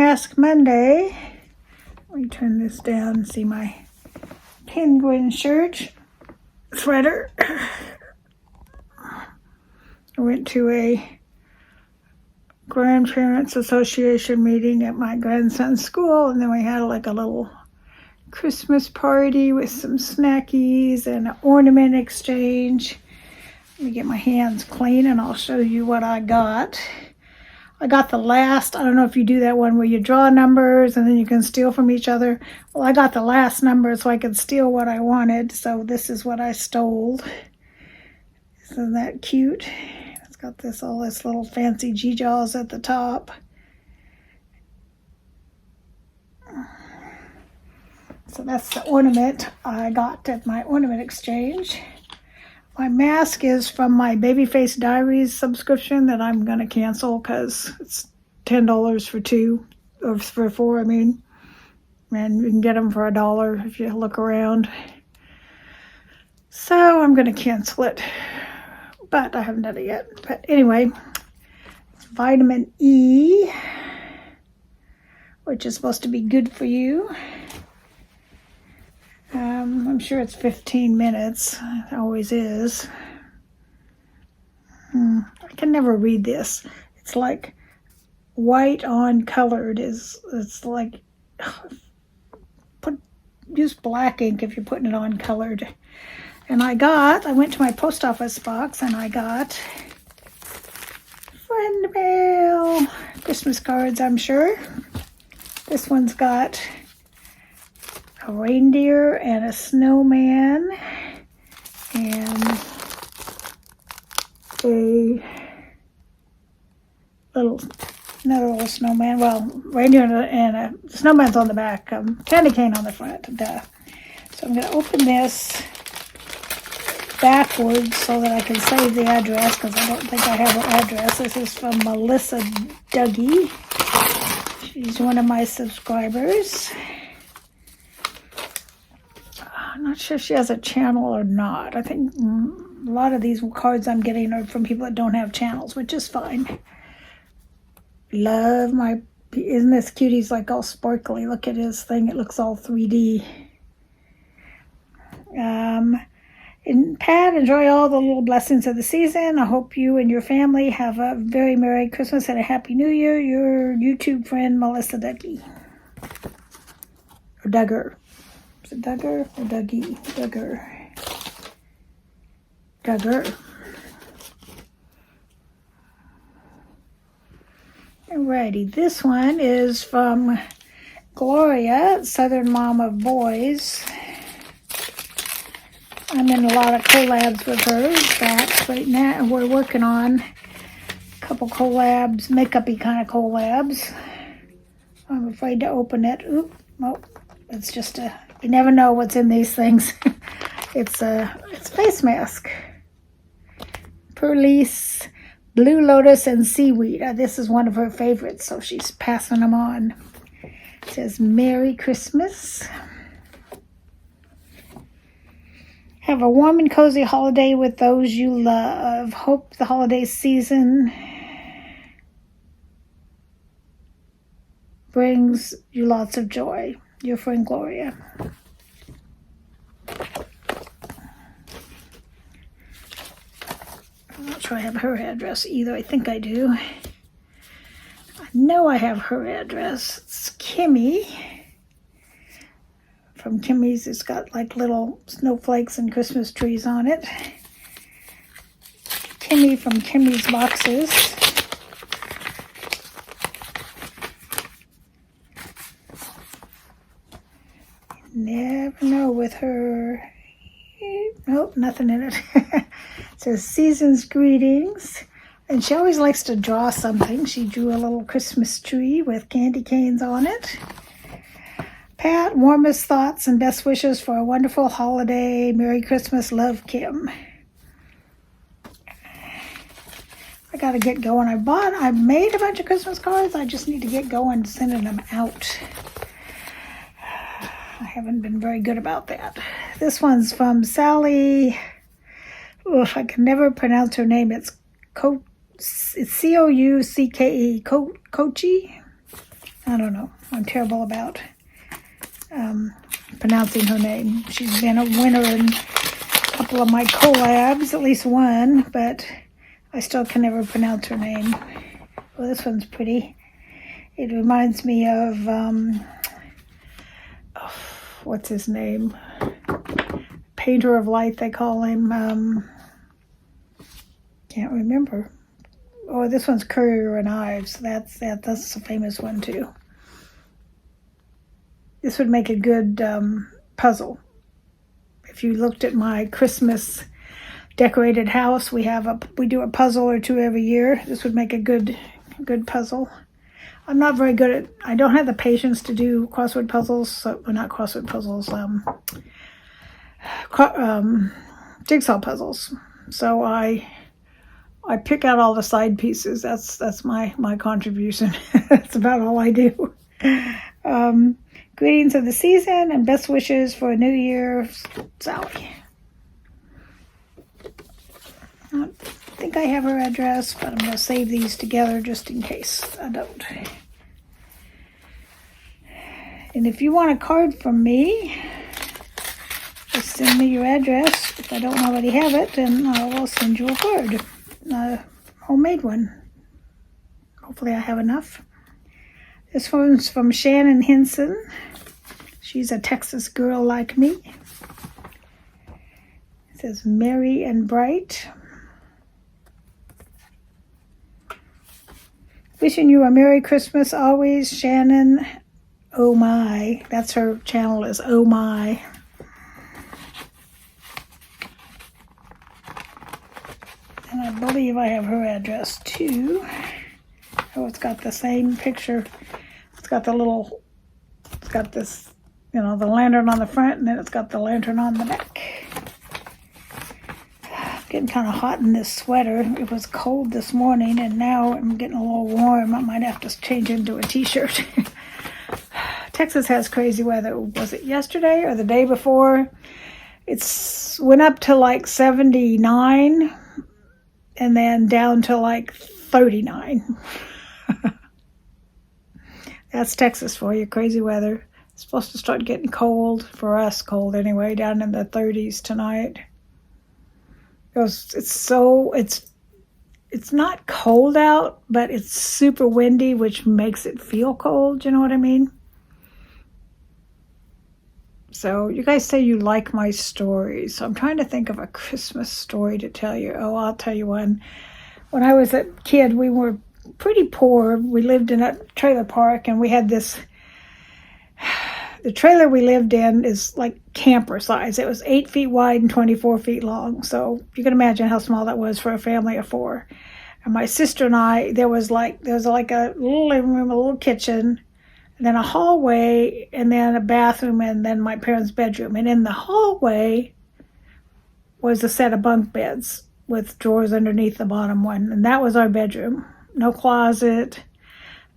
Mask Monday. Let me turn this down and see my penguin shirt sweater. I went to a grandparents association meeting at my grandson's school, and then we had like a little Christmas party with some snackies and an ornament exchange. Let me get my hands clean and I'll show you what I got. I got the last, I don't know if you do that one where you draw numbers and then you can steal from each other. Well, I got the last number so I could steal what I wanted. So this is what I stole. Isn't that cute? It's got all this little fancy G-jaws at the top. So that's the ornament I got at my ornament exchange. My mask is from my Babyface Diaries subscription that I'm going to cancel because it's $10 for 2, or for 4, I mean. And you can get them for $1 if you look around. So I'm going to cancel it. But I haven't done it yet. But anyway, it's vitamin E, which is supposed to be good for you. I'm sure it's 15 minutes. It always is. I can never read this. It's like white on colored. It's like use black ink if you're putting it on colored. And I went to my post office box and I got friend mail, Christmas cards, I'm sure. This one's got a reindeer and a snowman and another little snowman. Well, reindeer and a snowman's on the back, candy cane on the front. Duh. So I'm going to open this backwards so that I can save the address because I don't think I have her address. This is from Melissa Dougie. She's one of my subscribers. I'm not sure if she has a channel or not. I think a lot of these cards I'm getting are from people that don't have channels, which is fine. Love my, isn't this cute? He's like all sparkly. Look at his thing. It looks all 3D. And Pat, enjoy all the little blessings of the season. I hope you and your family have a very Merry Christmas and a Happy New Year. Your YouTube friend, Melissa Dougie. Or Duggar. Is it Duggar or Dougie? Duggar. Duggar. Alrighty, this one is from Gloria, Southern Mom of Boys. I'm in a lot of collabs with her. In fact, right now we're working on a couple collabs, makeup-y kind of collabs. I'm afraid to open it. Oop, oh, it's just you never know what's in these things. It's face mask. Perlice, Blue Lotus, and Seaweed. This is one of her favorites, so she's passing them on. It says, Merry Christmas. Have a warm and cozy holiday with those you love. Hope the holiday season brings you lots of joy. Your friend Gloria. I'm not sure I have her address either. I think I do. I know I have her address. It's Kimmy. From Kimmy's, it's got like little snowflakes and Christmas trees on it. Kimmy from Kimmy's Boxes. Never know with her. Nope, nothing in it. It says Season's Greetings. And she always likes to draw something. She drew a little Christmas tree with candy canes on it. Pat, warmest thoughts and best wishes for a wonderful holiday. Merry Christmas. Love, Kim. I got to get going. I made a bunch of Christmas cards. I just need to get going sending them out. I haven't been very good about that. This one's from Sally. Oof, I can never pronounce her name. It's C-O-U-C-K-E. Kochi. I don't know. I'm terrible about pronouncing her name. She's been a winner in a couple of my collabs, at least one, but I still can never pronounce her name. Well, this one's pretty. It reminds me of, what's his name? Painter of Light, they call him. Can't remember. Oh, this one's Courier and Ives. That's a famous one too. This would make a good puzzle. If you looked at my Christmas decorated house, we do a puzzle or two every year. This would make a good puzzle. I'm not very good at. I don't have the patience to do crossword puzzles. Not crossword puzzles. Jigsaw puzzles. So I pick out all the side pieces. That's my contribution. That's about all I do. Greetings of the season and best wishes for a new year, Sally. I think I have her address, but I'm going to save these together just in case I don't. And if you want a card from me, just send me your address. If I don't already have it, then I will send you a card. A homemade one. Hopefully I have enough. This one's from Shannon Henson. She's a Texas girl like me. It says merry and bright. Wishing you a Merry Christmas always, Shannon. Oh my. That's her channel, is Oh My. And I believe I have her address too. Oh, it's got the same picture. It's got this, the lantern on the front, and then it's got the lantern on the back. Getting kind of hot in this sweater. It was cold this morning, and now I'm getting a little warm. I might have to change into a t-shirt. Texas has crazy weather. Was it yesterday or the day before? It's went up to like 79 and then down to like 39. That's Texas for you, crazy weather. It's supposed to start getting cold, for us cold anyway, down in the 30s tonight. It's not cold out, but it's super windy, which makes it feel cold, you know what I mean? So you guys say you like my stories. So I'm trying to think of a Christmas story to tell you. Oh, I'll tell you one. When I was a kid, we were pretty poor. We lived in a trailer park, and we had this. The trailer we lived in is like camper size. It was 8 feet wide and 24 feet long. So you can imagine how small that was for a family of four. And my sister and I, there was like a little living room, a little kitchen, and then a hallway, and then a bathroom, and then my parents' bedroom. And in the hallway was a set of bunk beds with drawers underneath the bottom one. And that was our bedroom. No closet,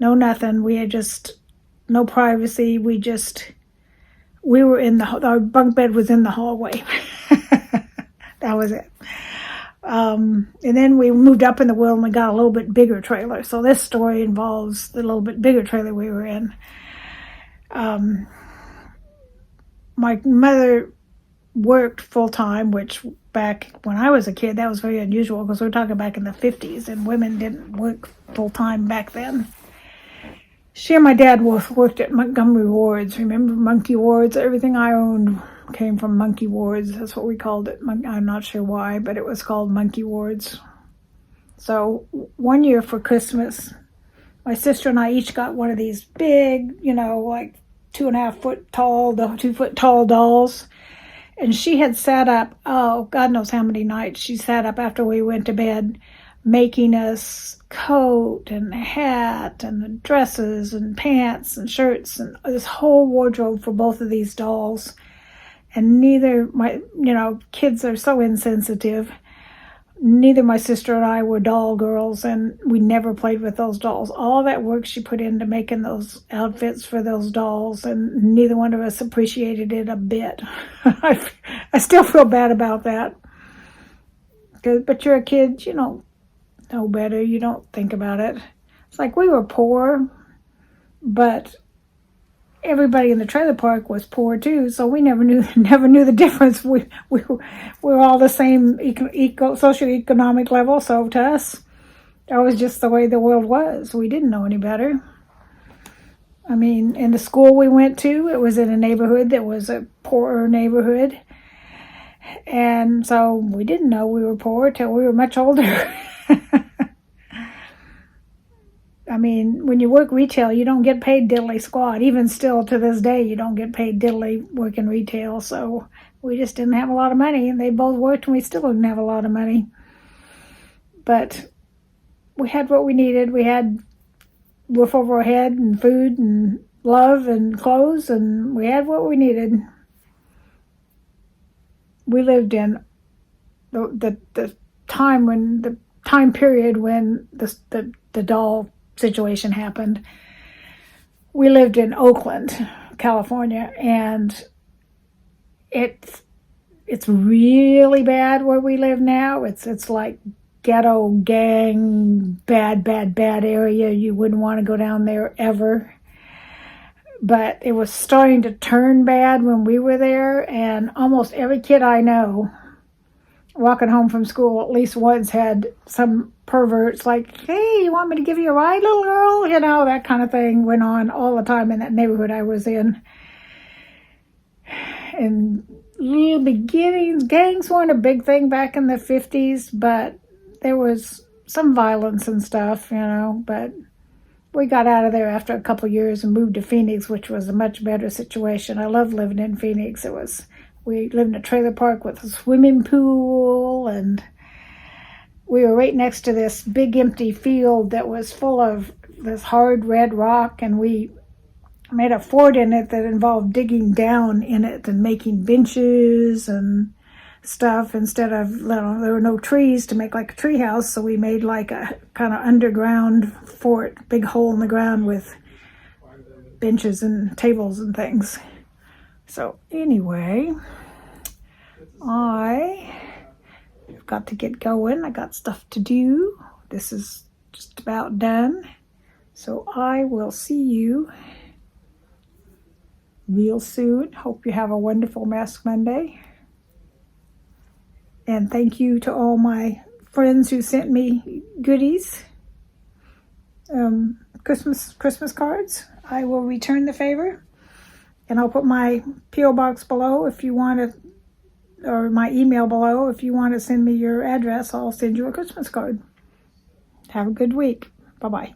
no nothing. We had just no privacy. We were our bunk bed was in the hallway. That was it. And then we moved up in the world and we got a little bit bigger trailer. So this story involves the little bit bigger trailer we were in. My mother worked full time, which back when I was a kid, that was very unusual because we're talking back in the 50s and women didn't work full time back then. She and my dad worked at Montgomery Wards. Remember Monkey Wards? Everything I owned came from Monkey Wards. That's what we called it. I'm not sure why, but it was called Monkey Wards. So one year for Christmas, my sister and I each got one of these big, like 2.5 foot tall, 2 foot tall dolls. And she had sat up, God knows how many nights she sat up after we went to bed, making us coat and hat and dresses and pants and shirts and this whole wardrobe for both of these dolls. And kids are so insensitive. Neither my sister and I were doll girls, and we never played with those dolls. All that work she put into making those outfits for those dolls, and neither one of us appreciated it a bit. I still feel bad about that. But you're a kid, you don't know better. You don't think about it. It's like we were poor, but everybody in the trailer park was poor too, so we never knew the difference. We were all the same socioeconomic level, so to us, that was just the way the world was. We didn't know any better. I mean, in the school we went to, it was in a neighborhood that was a poorer neighborhood, and so we didn't know we were poor till we were much older. I mean, when you work retail, you don't get paid diddly squat. Even still to this day, you don't get paid diddly working retail. So we just didn't have a lot of money. And they both worked and we still didn't have a lot of money. But we had what we needed. We had roof over our head and food and love and clothes, and we had what we needed. We lived in the time period when the doll situation happened. We lived in Oakland, California, and it's really bad where we live now. It's like ghetto gang, bad area. You wouldn't want to go down there ever. But it was starting to turn bad when we were there, and almost every kid I know walking home from school at least once had some perverts like, hey, you want me to give you a ride, little girl? You know, that kind of thing went on all the time in that neighborhood I was in. In little beginnings, gangs weren't a big thing back in the 50s, but there was some violence and stuff, you know, but we got out of there after a couple of years and moved to Phoenix, which was a much better situation. I loved living in Phoenix. We lived in a trailer park with a swimming pool, and we were right next to this big empty field that was full of this hard red rock, and we made a fort in it that involved digging down in it and making benches and stuff instead of, you know, there were no trees to make like a tree house, so we made like a kind of underground fort, big hole in the ground with benches and tables and things. So anyway, I've got to get going. I got stuff to do. This is just about done. So I will see you real soon. Hope you have a wonderful Mask Monday. And thank you to all my friends who sent me goodies, Christmas cards. I will return the favor. And I'll put my P.O. box below if you want to, or my email below. If you want to send me your address, I'll send you a Christmas card. Have a good week. Bye-bye.